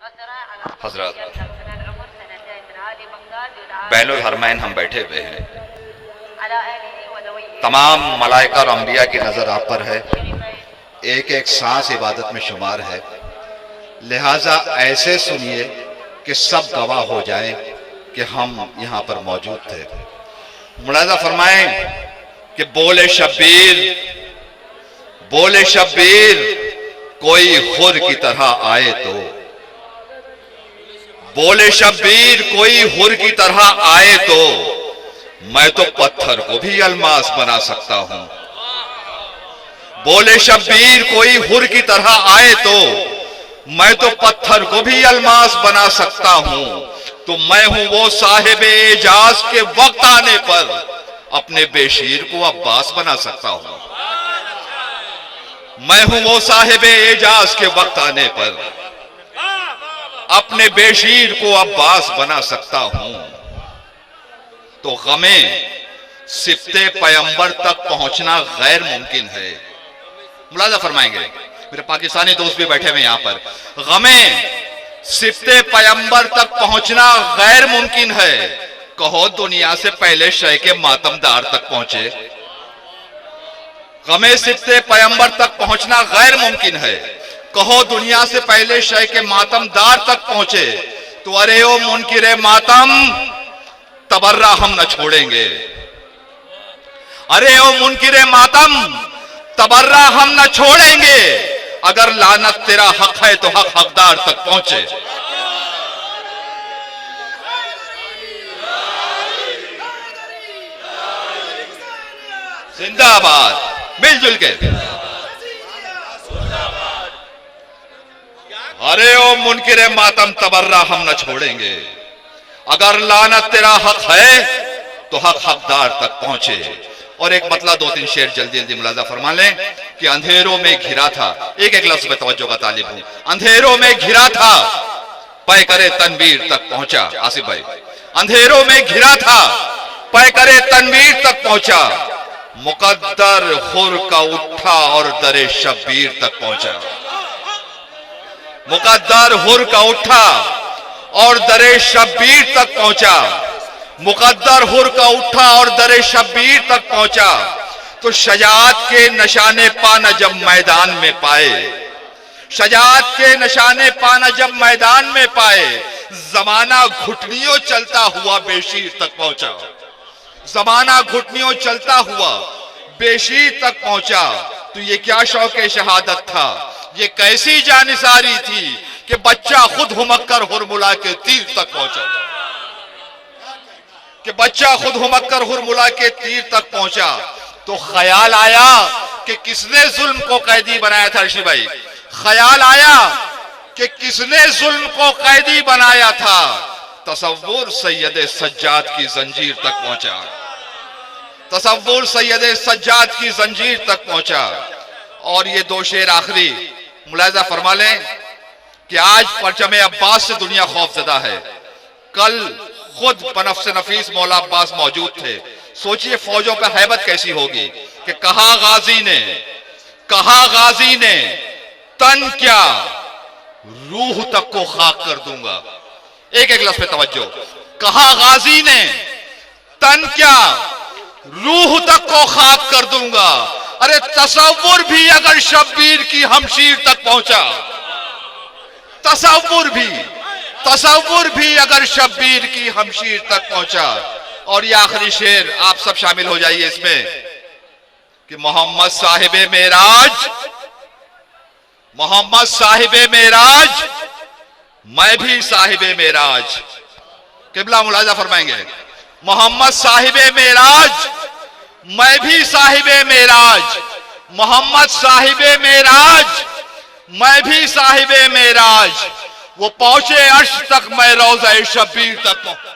हजरत बैनुल हरमैन हम बैठे हुए हैं, तमाम मलाइका और अंबिया की नजर आप पर है, एक एक सांस इबादत में शुमार है। लिहाजा ऐसे सुनिए कि सब गवाह हो जाएं कि हम यहां पर मौजूद थे। मुलाजा फरमाएं कि बोले शब्बीर कोई हुर की तरह आए तो, बोले शब्बीर कोई हुर की तरह आए तो मैं तो पत्थर को भी अलमास बना सकता हूं। बोले शब्बीर कोई हुर की तरह आए तो मैं तो पत्थर को भी अलमास बना सकता हूं। तो मैं हूं वो साहिब एजाज के वक्त आने पर अपने बेशीर को अब्बास बना सकता हूं। मैं हूं वो साहिब एजाज के वक्त आने पर अपने बेशीर को अब्बास बना सकता हूं। तो गमे सिफ्ते पैगंबर तक पहुंचना गैर मुमकिन है। मुलाजा फरमाएंगे मेरे पाकिस्तानी दोस्त भी बैठे हुए यहां पर, गमे सिफ्ते पैगंबर तक पहुंचना गैर मुमकिन है। कहो दुनिया से पहले शय के मातमदार तक पहुंचे। गमे सिफ्ते पैगंबर तक पहुंचना गैर मुमकिन है। कहो दुनिया से पहले शय के मातमदार तक पहुंचे। तो अरे ओ मुनकिरे मातम तबर्रा हम न छोड़ेंगे। अरे ओ मुनकिरे मातम तबर्रा हम न छोड़ेंगे। अगर लानत तेरा हक है तो हक हकदार तक पहुंचे। जिंदाबाद, मिलजुल के। अरे ओ मुनकिरे मातम तबर्रा हम न छोड़ेंगे। अगर लानत तेरा हक है तो हक हकदार तक पहुंचे। और एक मतला दो तीन शेर जल्दी जल्दी मुलाजा फरमा लें कि अंधेरों में घिरा था, एक एक लफ्ज पे तवज्जो का तालिब हूं। अंधेरों में घिरा था पै करे तनवीर तक पहुंचा। आसिफ भाई, अंधेरों में घिरा था पै करे तनवीर तक पहुंचा। मुकद्दर हुर का उठा और दरे शब्बीर तक पहुंचा। मुकद्दर हुर का उठा और दरे शब्बीर तक पहुंचा। मुकद्दर हुर का उठा और दरे शब्बीर तक पहुंचा। तो शजाअत के नशाने पाना जब मैदान में पाए, शजाअत के नशाने पाना जब मैदान में पाए, जमाना घुटनियों चलता हुआ बेशीर तक पहुंचा। जमाना घुटनियों चलता हुआ बेशीर तक पहुंचा। तो ये क्या शौक़े शहादत था, ये कैसी जानिसारी थी कि बच्चा खुद हुमक्कर हुरमुला के तीर तक पहुंचा। कि बच्चा खुद हुमक्कर हुरमुला के तीर तक पहुंचा। तो ख्याल आया कि किसने जुल्म को कैदी बनाया था। ऋषि भाई, ख्याल आया कि किसने जुल्म को कैदी बनाया था। तसव्वुर सैयद सज्जाद की जंजीर तक पहुंचा। तसव्वुर सैयद सज्जाद की जंजीर तक पहुंचा। और ये दो शेर आखिरी मुलाजा फरमा लें कि आज परचम अब्बास से दुनिया खौफजदा है। कल खुद बनफ्स नफीस मौला अब्बास मौजूद थे। सोचिए फौजों पर हैबत कैसी होगी कि कहा गाजी ने तन क्या रूह तक को खाक कर दूंगा। एक एक लफ्ज पे तवज्जो। कहा गाजी ने तन क्या रूह तक को खाक कर दूंगा। अरे तसव्वुर भी अगर शब्बीर की हमशीर तक पहुंचा, तसव्वुर भी अगर शब्बीर की हमशीर तक पहुंचा। और ये आखिरी शेर आप सब शामिल हो जाइए इसमें कि मोहम्मद साहिबे मेराज मैं भी साहिबे मेराज। किबला मुलाजा फरमाएंगे, मोहम्मद साहिबे मेराज मैं भी साहिबे मेराज। मोहम्मद साहिबे मेराज मैं भी साहिबे मेराज। वो पहुंचे अर्श तक मैं रोज़ा शब्बीर तक पहुंचा।